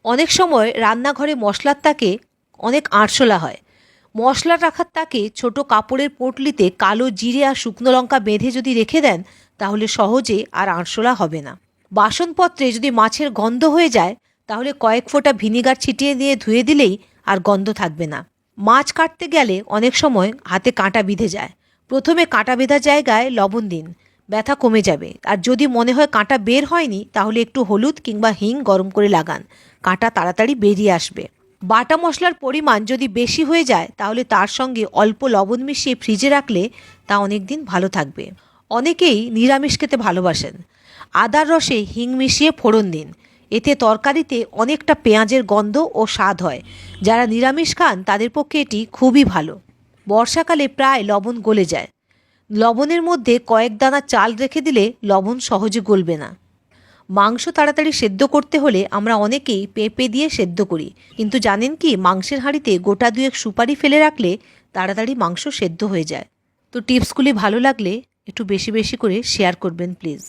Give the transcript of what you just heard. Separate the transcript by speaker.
Speaker 1: অনেক সময় রান্নাঘরে মশলার তাকে অনেক আরশোলা হয়। মশলা রাখার তাকে ছোট কাপড়ের পোঁটলিতে কালো জিরে আর শুকনো লঙ্কা বেঁধে যদি রেখে দেন, তাহলে সহজে আর আরশোলা হবে না। বাসনপত্রে যদি মাছের গন্ধ হয়ে যায়, তাহলে কয়েক ফোঁটা ভিনিগার ছিটিয়ে দিয়ে ধুয়ে দিলেই আর গন্ধ থাকবে না। মাছ কাটতে গেলে অনেক সময় হাতে কাঁটা বিঁধে যায়। প্রথমে কাঁটা বেঁধা জায়গায় লবণ দিন, ব্যথা কমে যাবে। আর যদি মনে হয় কাঁটা বের হয়নি, তাহলে একটু হলুদ কিংবা হিং গরম করে লাগান, কাঁটা তাড়াতাড়ি বেরিয়ে আসবে। বাটা মশলার পরিমাণ যদি বেশি হয়ে যায়, তাহলে তার সঙ্গে অল্প লবণ মিশিয়ে ফ্রিজে রাখলে তা অনেক দিন ভালো থাকবে। অনেকেই নিরামিষ খেতে ভালোবাসেন। আদার রসে হিং মিশিয়ে ফোড়ন দিন, এতে তরকারিতে অনেকটা পেঁয়াজের গন্ধ ও স্বাদ হয়। যারা নিরামিষ খান তাদের পক্ষে এটি খুবই ভালো। বর্ষাকালে প্রায় লবণ গলে যায়। লবণের মধ্যে কয়েক দানা চাল রেখে দিলে লবণ সহজে গলবে না। মাংস তাড়াতাড়ি সেদ্ধ করতে হলে আমরা অনেকেই পেঁপে দিয়ে সেদ্ধ করি, কিন্তু জানেন কি, মাংসের হাঁড়িতে গোটা দুয়েক সুপারি ফেলে রাখলে তাড়াতাড়ি মাংস সেদ্ধ হয়ে যায়। তো টিপসগুলি ভালো লাগলে একটু বেশি বেশি করে শেয়ার করবেন প্লিজ।